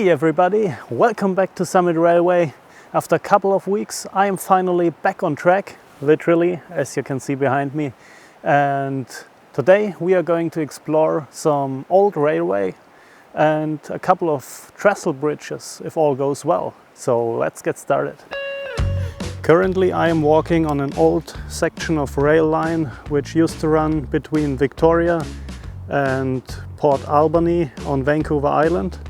Hey everybody, welcome back to Summit Railway. After a couple of weeks I am finally back on track, literally, as you can see behind me. And today we are going to explore some old railway and a couple of trestle bridges if all goes well. So let's get started. Currently I am walking on an old section of rail line which used to run between Victoria and Port Albany on Vancouver Island.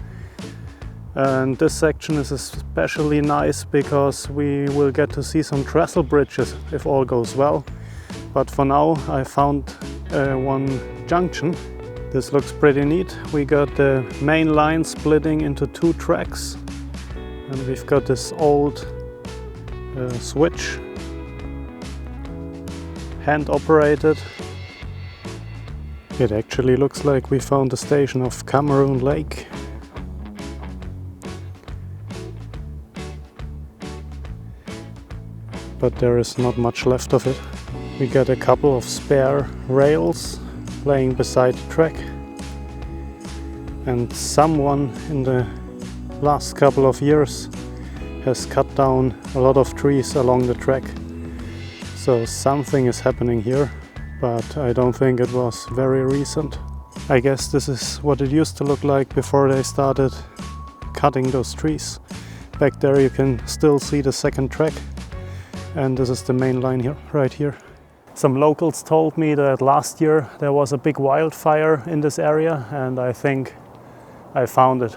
And this section is especially nice because we will get to see some trestle bridges if all goes well. But for now I found one junction. This looks pretty neat. We got the main line splitting into two tracks and we've got this old switch, hand operated. It actually looks like we found the station of Cameroon Lake. But there is not much left of it. We got a couple of spare rails laying beside the track, and someone in the last couple of years has cut down a lot of trees along the track. So something is happening here, but I don't think it was very recent. I guess this is what it used to look like before they started cutting those trees. Back there you can still see the second track. And this is the main line here, right here. Some locals told me that last year there was a big wildfire in this area, and I think I found it.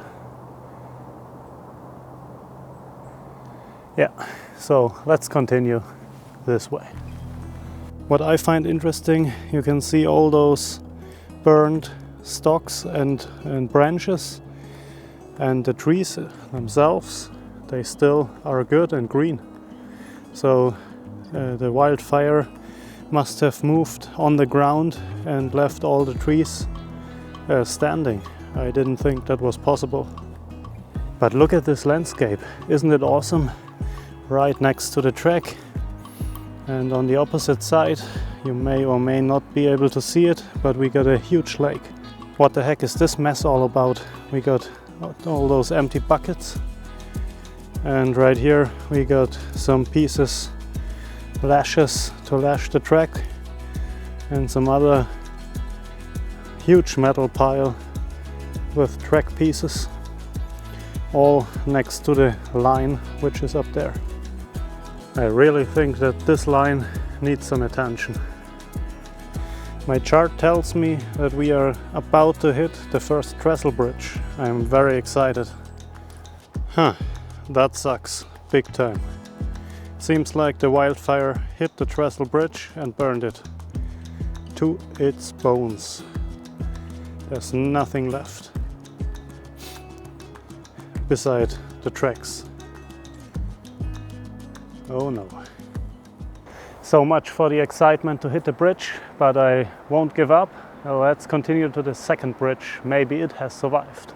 Yeah, so let's continue this way. What I find interesting, you can see all those burned stalks and branches, and the trees themselves, they still are good and green. So the wildfire must have moved on the ground and left all the trees standing. I didn't think that was possible. But look at this landscape, isn't it awesome? Right next to the track, and on the opposite side, you may or may not be able to see it, but we got a huge lake. What the heck is this mess all about? We got all those empty buckets. And right here we got some pieces, lashes to lash the track, and some other huge metal pile with track pieces, all next to the line which is up there. I really think that this line needs some attention. My chart tells me that we are about to hit the first trestle bridge. I'm very excited. That sucks, big time. Seems like the wildfire hit the trestle bridge and burned it to its bones. There's nothing left beside the tracks. Oh no. So much for the excitement to hit the bridge, but I won't give up. Let's continue to the second bridge. Maybe it has survived.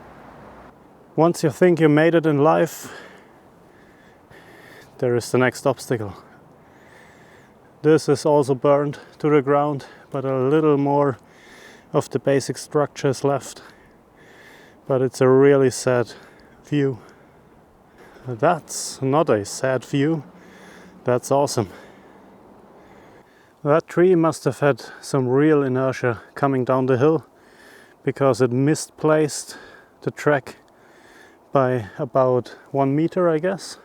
Once you think you made it in life, there is the next obstacle. This is also burned to the ground, but a little more of the basic structure is left. But it's a really sad view. That's not a sad view, that's awesome. That tree must have had some real inertia coming down the hill, because it misplaced the track by about 1 meter, I guess.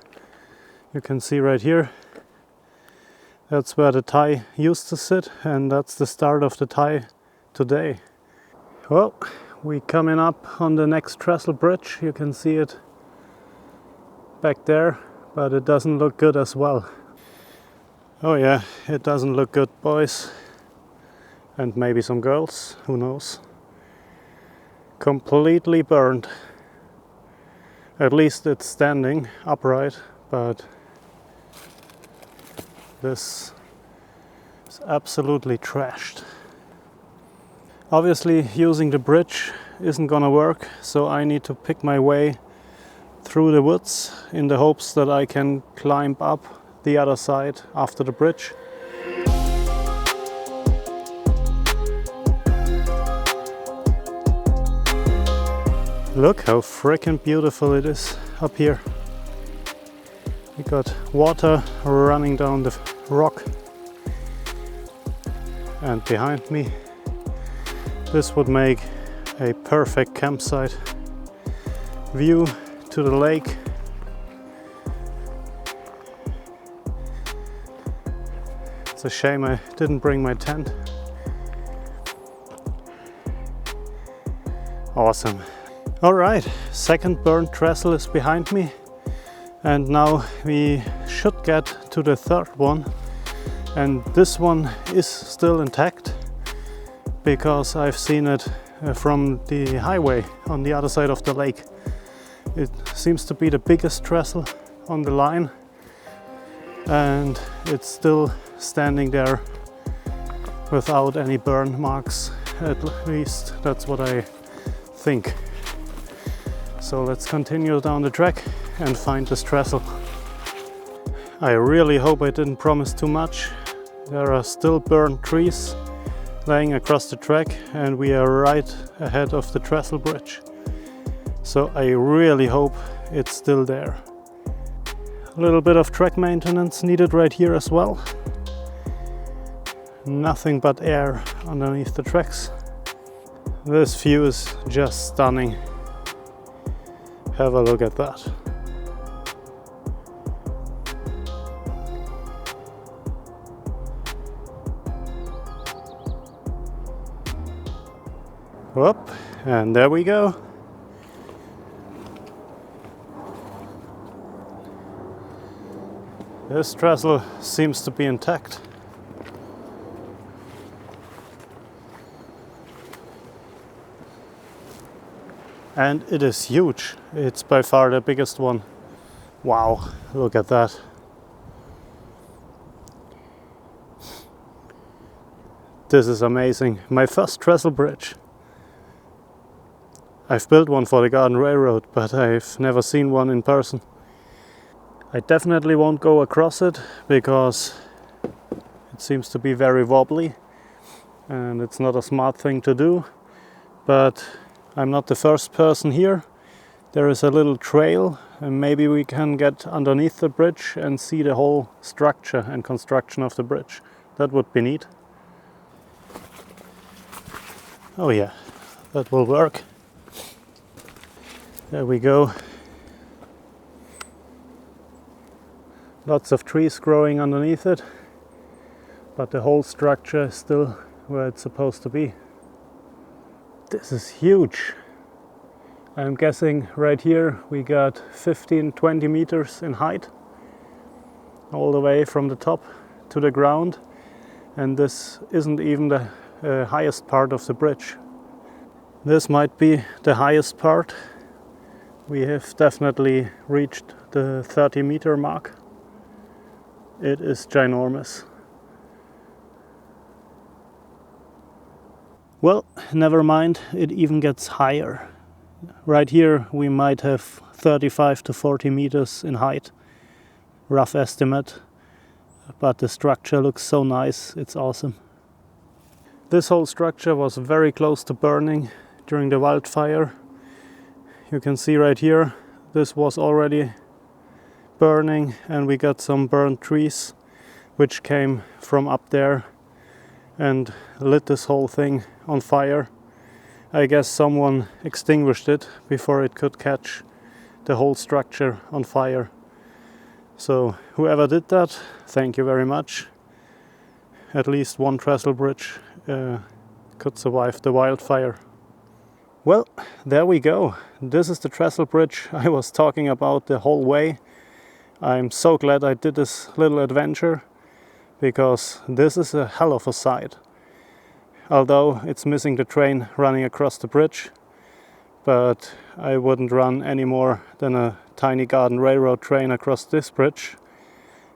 You can see right here, that's where the tie used to sit, and that's the start of the tie today. Well, we're coming up on the next trestle bridge. You can see it back there, but it doesn't look good as well. Oh yeah, it doesn't look good, boys. And maybe some girls, who knows. Completely burned. At least it's standing upright, but this is absolutely trashed. Obviously using the bridge isn't gonna work, so I need to pick my way through the woods in the hopes that I can climb up the other side after the bridge. Look how freaking beautiful it is up here. We got water running down the rock, and behind me this would make a perfect campsite. View to the lake. It's a shame I didn't bring my tent. Awesome. Alright, second burnt trestle is behind me, and now we should get to the third one, and this one is still intact because I've seen it from the highway on the other side of the lake. It seems to be the biggest trestle on the line, and it's still standing there without any burn marks. At least that's what I think. So let's continue down the track and find this trestle. I really hope I didn't promise too much. There are still burned trees laying across the track, and we are right ahead of the Trestle Bridge. So I really hope it's still there. A little bit of track maintenance needed right here as well. Nothing but air underneath the tracks. This view is just stunning. Have a look at that. Whoop, and there we go. This trestle seems to be intact. And it is huge. It's by far the biggest one. Wow, look at that. This is amazing. My first trestle bridge. I've built one for the Garden Railroad, but I've never seen one in person. I definitely won't go across it because it seems to be very wobbly and it's not a smart thing to do. But I'm not the first person here. There is a little trail, and maybe we can get underneath the bridge and see the whole structure and construction of the bridge. That would be neat. Oh yeah, that will work. There we go. Lots of trees growing underneath it, but the whole structure is still where it's supposed to be. This is huge. I'm guessing right here we got 15-20 meters in height, all the way from the top to the ground, and this isn't even the highest part of the bridge. This might be the highest part. We have definitely reached the 30-meter mark. It is ginormous. Well, never mind, it even gets higher. Right here we might have 35 to 40 meters in height, rough estimate, but the structure looks so nice, it's awesome. This whole structure was very close to burning during the wildfire. You can see right here, this was already burning, and we got some burned trees which came from up there and lit this whole thing on fire. I guess someone extinguished it before it could catch the whole structure on fire. So whoever did that, thank you very much. At least one trestle bridge could survive the wildfire. Well, there we go. This is the trestle bridge I was talking about the whole way. I'm so glad I did this little adventure, because this is a hell of a sight. Although it's missing the train running across the bridge, but I wouldn't run any more than a tiny Garden Railroad train across this bridge.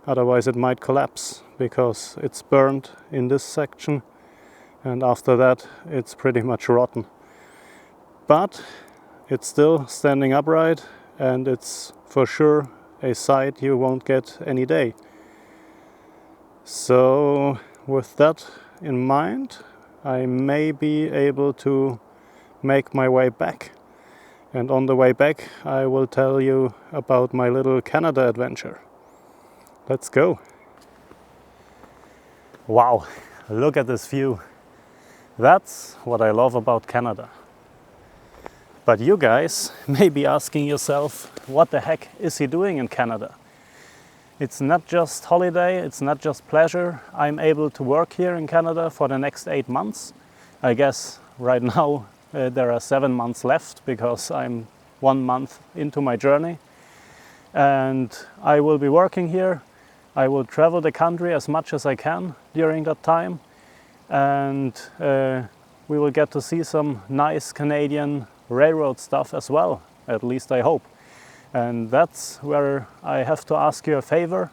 Otherwise it might collapse, because it's burned in this section, and after that it's pretty much rotten. But it's still standing upright, and it's for sure a sight you won't get any day. So with that in mind, I may be able to make my way back And on the way back, I will tell you about my little Canada adventure. Let's go. Wow, look at this view. That's what I love about Canada. But you guys may be asking yourself, what the heck is he doing in Canada? It's not just holiday, it's not just pleasure. I'm able to work here in Canada for the next 8 months. I guess right now there are 7 months left because I'm 1 month into my journey. And I will be working here. I will travel the country as much as I can during that time. And we will get to see some nice Canadian railroad stuff as well, at least I hope. And that's where I have to ask you a favor.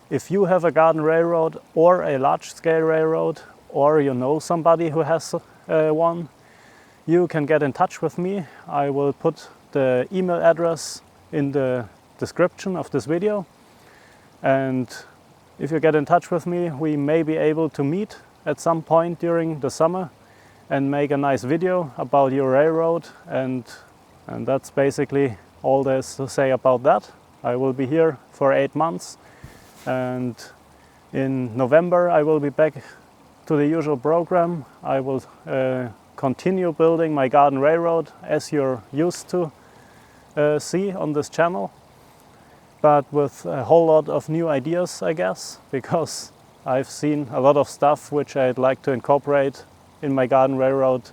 If you have a garden railroad or a large-scale railroad, or you know somebody who has one, you can get in touch with me. I will put the email address in the description of this video. And if you get in touch with me, we may be able to meet at some point during the summer and make a nice video about your railroad. And that's basically all there's to say about that. I will be here for 8 months, and in November I will be back to the usual program. I will continue building my garden railroad as you're used to see on this channel, but with a whole lot of new ideas, I guess, because I've seen a lot of stuff which I'd like to incorporate in my garden railroad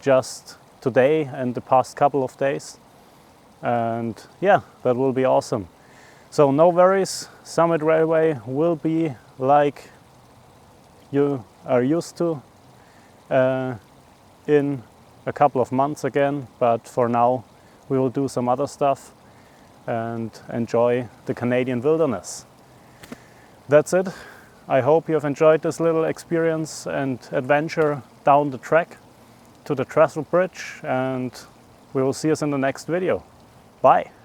just today and the past couple of days. And yeah, that will be awesome. So no worries, Summit Railway will be like you are used to in a couple of months again, but for now we will do some other stuff and enjoy the Canadian wilderness. That's it. I hope you have enjoyed this little experience and adventure down the track to the Trestle Bridge, and we will see us in the next video. Bye!